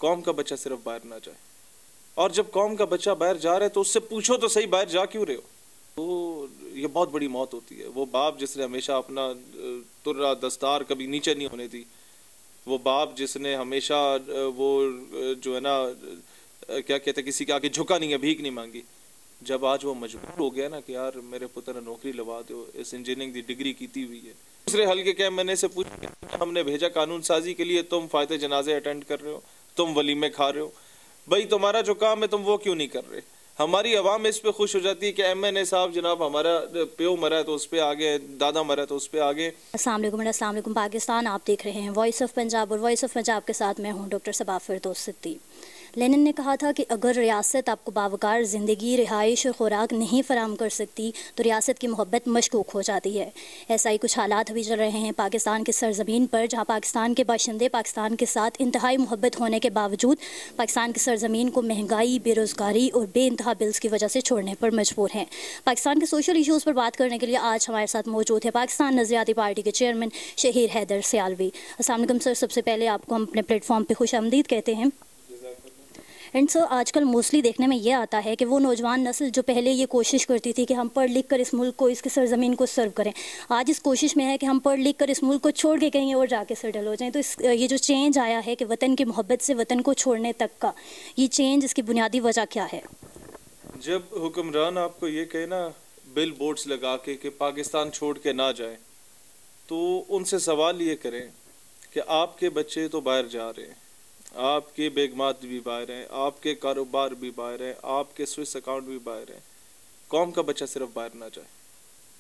قوم کا بچہ صرف باہر نہ جائے. اور جب قوم کا بچہ باہر جا رہا ہے تو اس سے پوچھو تو صحیح باہر جا کیوں رہے ہو. تو یہ بہت بڑی موت ہوتی ہے. وہ باپ جس نے ہمیشہ اپنا ترا دستار کبھی نیچے نہیں ہونے دی, وہ باپ جس نے ہمیشہ وہ جو ہے نا کیا کہتے ہیں کسی کے آگے جھکا نہیں ہے, بھیک نہیں مانگی, جب آج وہ مجبور ہو گیا نا کہ یار میرے پتر نے نوکری لوا دو, اس انجینئرنگ دی ڈگری کیتی ہوئی ہے. دوسرے حلقے کے میں نے سے پوچھا ہم نے بھیجا قانون سازی کے لیے, تم فائدے جنازے اٹینڈ کر رہے ہو, تم ولیمے کھا رہے ہو, بھائی تمہارا جو کام ہے تم وہ کیوں نہیں کر رہے. ہماری عوام اس پہ خوش ہو جاتی ہے کہ ایم این اے صاحب جناب ہمارا پیو مرا ہے تو اس پہ آگے, دادا مرا ہے تو اس پہ آگے. السلام علیکم پاکستان. آپ دیکھ رہے ہیں وائس آف پنجاب, اور وائس آف پنجاب کے ساتھ میں ہوں ڈاکٹر صبا فردوس صدیق. لینن نے کہا تھا کہ اگر ریاست آپ کو باوقار زندگی, رہائش اور خوراک نہیں فراہم کر سکتی تو ریاست کی محبت مشکوک ہو جاتی ہے. ایسا ہی کچھ حالات ابھی چل رہے ہیں پاکستان کی سرزمین پر, جہاں پاکستان کے باشندے پاکستان کے ساتھ انتہائی محبت ہونے کے باوجود پاکستان کی سرزمین کو مہنگائی, بے روزگاری اور بے انتہا بلز کی وجہ سے چھوڑنے پر مجبور ہیں. پاکستان کے سوشل ایشوز پر بات کرنے کے لیے آج ہمارے ساتھ موجود ہے پاکستان نظریاتی پارٹی کے چیئرمین شہیر حیدر سیالوی. السلام علیکم سر. سب سے پہلے آپ کو ہم اپنے پلیٹ فارم پہ خوش آمدید کہتے ہیں. اینڈ سر, آج کل موسٹلی دیکھنے میں یہ آتا ہے کہ وہ نوجوان نسل جو پہلے یہ کوشش کرتی تھی کہ ہم پڑھ لکھ کر اس ملک کو, اس کی سرزمین کو سرو کریں, آج اس کوشش میں ہے کہ ہم پڑھ لکھ کر اس ملک کو چھوڑ کے کہیں اور جا کے سیٹل ہو جائیں. تو یہ جو چینج آیا ہے کہ وطن کی محبت سے وطن کو چھوڑنے تک کا, یہ چینج اس کی بنیادی وجہ کیا ہے؟ جب حکمران آپ کو یہ کہے نا بل بورڈز لگا کے کہ پاکستان چھوڑ کے نہ جائیں, تو ان سے سوال یہ کریں کہ آپ کے بچے تو باہر جا رہے ہیں, آپ کے بیگمات بھی باہر ہیں, آپ کے کاروبار بھی باہر ہیں, آپ کے سوئس اکاؤنٹ بھی باہر ہیں, قوم کا بچہ صرف باہر نہ جائے.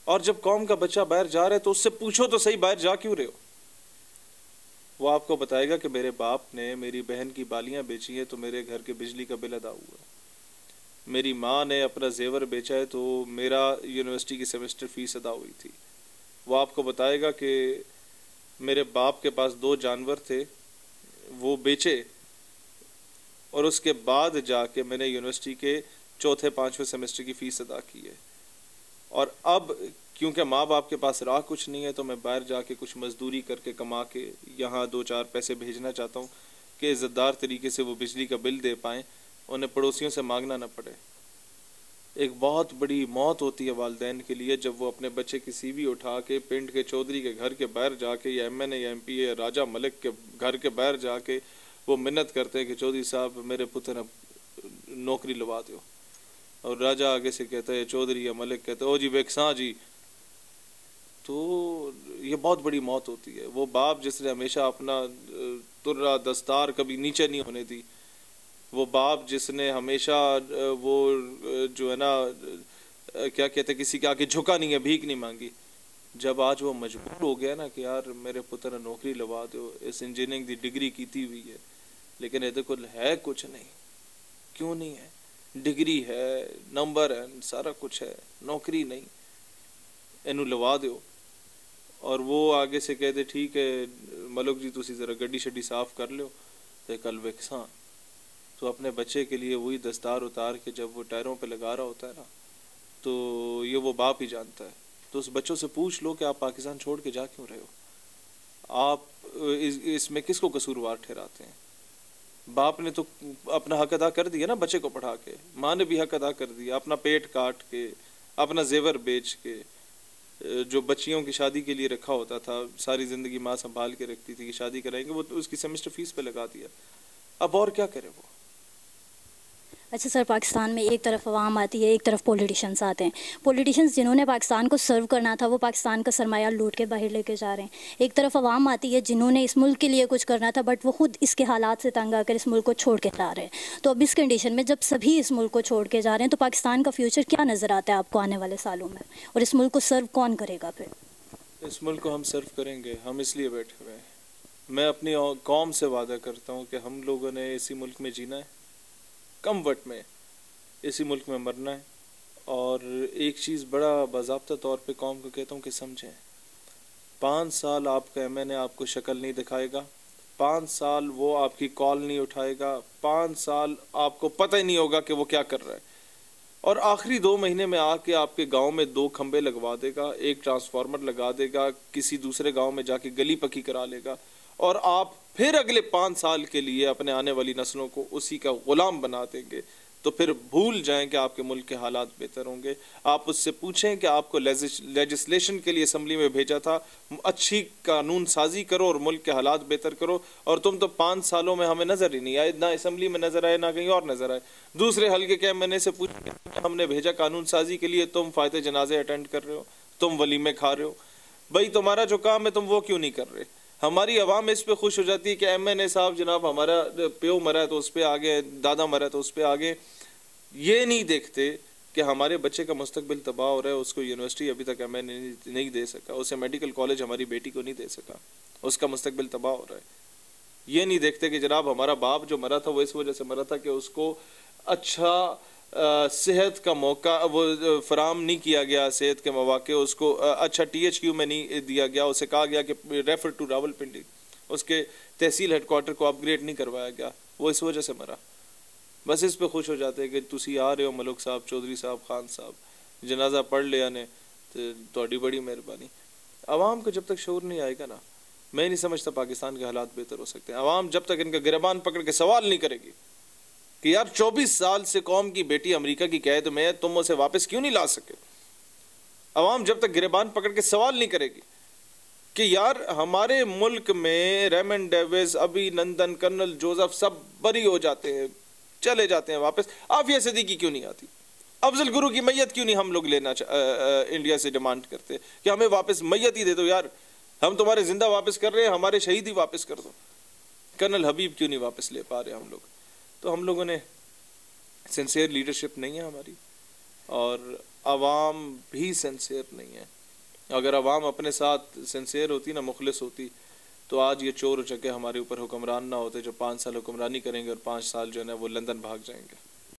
اور جب قوم کا بچہ باہر جا رہا ہے تو اس سے پوچھو تو صحیح باہر جا کیوں رہے ہو. وہ آپ کو بتائے گا کہ میرے باپ نے میری بہن کی بالیاں بیچی ہیں تو میرے گھر کے بجلی کا بل ادا ہوا ہے, میری ماں نے اپنا زیور بیچا ہے تو میرا یونیورسٹی کی سیمسٹر فیس ادا ہوئی تھی. وہ آپ کو بتائے گا کہ میرے باپ کے پاس 2 جانور تھے, وہ بیچے اور اس کے بعد جا کے میں نے یونیورسٹی کے 4تھے 5ویں سیمسٹر کی فیس ادا کی ہے. اور اب کیونکہ ماں باپ کے پاس راہ کچھ نہیں ہے تو میں باہر جا کے کچھ مزدوری کر کے کما کے یہاں 2-4 پیسے بھیجنا چاہتا ہوں کہ عزتدار طریقے سے وہ بجلی کا بل دے پائیں, انہیں پڑوسیوں سے مانگنا نہ پڑے. ایک بہت بڑی موت ہوتی ہے والدین کے لیے جب وہ اپنے بچے کی سی وی اٹھا کے پنڈ کے چودھری کے گھر کے باہر جا کے, یا ایم این اے یا ایم پی اے راجہ ملک کے گھر کے باہر جا کے وہ منت کرتے ہیں کہ چودھری صاحب میرے پتر نوکری لوا دو, اور راجہ آگے سے کہتا ہے, چودھری یا ملک کہتا ہے او جی ویکساں جی. تو یہ بہت بڑی موت ہوتی ہے. وہ باپ جس نے ہمیشہ اپنا ترا دستار کبھی نیچے نہیں ہونے دی, وہ باپ جس نے ہمیشہ وہ جو ہے نا کیا کہتے ہیں کسی کے آگے جھکا نہیں ہے, بھیک نہیں مانگی, جب آج وہ مجبور ہو گیا نا کہ یار میرے پتر نے نوکری لوا دو, اس انجینئرنگ دی ڈگری کیتی ہوئی ہے لیکن یہ دیکھو ہے کچھ نہیں. کیوں نہیں ہے؟ ڈگری ہے, نمبر ہے, سارا کچھ ہے, نوکری نہیں, اینو لوا دو. اور وہ آگے سے کہتے ٹھیک ہے ملک جی تسی ذرا گڈی شڈی صاف کر لو, تو کل وکساں تو اپنے بچے کے لیے وہی دستار اتار کے جب وہ ٹائروں پہ لگا رہا ہوتا ہے نا, تو یہ وہ باپ ہی جانتا ہے. تو اس بچوں سے پوچھ لو کہ آپ پاکستان چھوڑ کے جا کیوں رہے ہو, آپ اس میں کس کو قصوروار ٹھہراتے ہیں. باپ نے تو اپنا حق ادا کر دیا نا بچے کو پڑھا کے, ماں نے بھی حق ادا کر دیا اپنا پیٹ کاٹ کے, اپنا زیور بیچ کے, جو بچیوں کی شادی کے لیے رکھا ہوتا تھا ساری زندگی ماں سنبھال کے رکھتی تھی کہ شادی کرائیں گے, وہ اس کی سیمسٹر فیس پہ لگا دیا. اب اور کیا کرے وہ. اچھا سر, پاکستان میں ایک طرف عوام آتی ہے, ایک طرف پولیٹیشنز آتے ہیں. پولیٹیشنز جنہوں نے پاکستان کو سرو کرنا تھا وہ پاکستان کا سرمایہ لوٹ کے باہر لے کے جا رہے ہیں. ایک طرف عوام آتی ہے جنہوں نے اس ملک کے لیے کچھ کرنا تھا بٹ وہ خود اس کے حالات سے تنگ آ کر اس ملک کو چھوڑ کے جا رہے ہیں. تو اب اس کنڈیشن میں جب سبھی اس ملک کو چھوڑ کے جا رہے ہیں تو پاکستان کا فیوچر کیا نظر آتا ہے آپ کو آنے والے سالوں میں, اور اس ملک کو سرو کون کرے گا پھر؟ اس ملک کو ہم سرو کریں گے, ہم اس لیے بیٹھے ہوئے ہیں. میں اپنی قوم سے وعدہ کرتا ہوں کہ ہم لوگوں نے اسی ملک میں جینا ہے, کم وقت میں اسی ملک میں مرنا ہے. اور ایک چیز بڑا باضابطہ طور پہ قوم کو کہتا ہوں کہ سمجھیں, 5 سال آپ کا ایم این اے آپ کو شکل نہیں دکھائے گا, 5 سال وہ آپ کی کال نہیں اٹھائے گا, 5 سال آپ کو پتہ ہی نہیں ہوگا کہ وہ کیا کر رہا ہے, اور آخری 2 مہینے میں آ کے آپ کے گاؤں میں 2 کھمبے لگوا دے گا, 1 ٹرانسفارمر لگا دے گا, کسی دوسرے گاؤں میں جا کے گلی پکی کرا لے گا, اور آپ پھر اگلے 5 سال کے لیے اپنے آنے والی نسلوں کو اسی کا غلام بنا دیں گے، تو پھر بھول جائیں کہ آپ کے ملک کے حالات بہتر ہوں گے۔ آپ اس سے پوچھیں کہ آپ کو لیجسلیشن کے لیے اسمبلی میں بھیجا تھا، اچھی قانون سازی کرو اور ملک کے حالات بہتر کرو، اور تم تو 5 سالوں میں ہمیں نظر ہی نہیں آئے، نہ اسمبلی میں نظر آئے نہ کہیں اور نظر آئے۔ دوسرے حلقے کے ایم این اے سے پوچھیں، ہم نے بھیجا قانون سازی کے لیے، تم فاتح جنازے اٹینڈ کر رہے ہو، تم ولیمے کھا رہے ہو، بھائی تمہارا جو کام ہے تم وہ کیوں نہیں کر رہے؟ ہماری عوام اس پہ خوش ہو جاتی ہے کہ ایم این اے صاحب جناب ہمارا پیو مرا ہے تو اس پہ آگے، دادا مرا ہے تو اس پہ آگے۔ یہ نہیں دیکھتے کہ ہمارے بچے کا مستقبل تباہ ہو رہا ہے، اس کو یونیورسٹی ابھی تک ایم این اے نہیں دے سکا، اسے میڈیکل کالج ہماری بیٹی کو نہیں دے سکا، اس کا مستقبل تباہ ہو رہا ہے۔ یہ نہیں دیکھتے کہ جناب ہمارا باپ جو مرا تھا وہ اس وجہ سے مرا تھا کہ اس کو اچھا صحت کا موقع وہ فراہم نہیں کیا گیا، صحت کے مواقع اس کو اچھا ٹی ایچ کیو میں نہیں دیا گیا، اسے کہا گیا کہ ریفر ٹو راولپنڈی، اس کے تحصیل ہیڈ کوارٹر کو اپ گریڈ نہیں کروایا گیا، وہ اس وجہ سے مرا۔ بس اس پہ خوش ہو جاتے ہیں کہ تسی آ رہے ہو ملک صاحب، چودھری صاحب، خان صاحب، جنازہ پڑھ لیا نے تو تہاڈی بڑی مہربانی۔ عوام کو جب تک شعور نہیں آئے گا نا، میں نہیں سمجھتا پاکستان کے حالات بہتر ہو سکتے ہیں۔ عوام جب تک ان کا گریبان پکڑ کے سوال نہیں کرے گی کہ یار 24 سال سے قوم کی بیٹی امریکہ کی قید میں ہے، تم اسے واپس کیوں نہیں لا سکے؟ عوام جب تک گریبان پکڑ کے سوال نہیں کرے گی کہ یار ہمارے ملک میں ریمن ڈیوس، ابھی نندن، کرنل جوزف سب بری ہو جاتے ہیں، چلے جاتے ہیں واپس، عافیہ صدیقی کیوں نہیں آتی؟ افضل گرو کی میت کیوں نہیں ہم لوگ لینا انڈیا سے ڈیمانڈ کرتے کہ ہمیں واپس میت ہی دے دو یار، ہم تمہارے زندہ واپس کر رہے ہیں، ہمارے شہید ہی واپس کر دو۔ کرنل حبیب کیوں نہیں واپس لے پا رہے ہم لوگ؟ تو ہم لوگوں نے سنسیئر لیڈرشپ نہیں ہے ہماری، اور عوام بھی سنسیئر نہیں ہے۔ اگر عوام اپنے ساتھ سنسیئر ہوتی نا، مخلص ہوتی، تو آج یہ چور چکے ہمارے اوپر حکمران نہ ہوتے جو 5 سال حکمرانی کریں گے اور 5 سال جو ہے نا وہ لندن بھاگ جائیں گے۔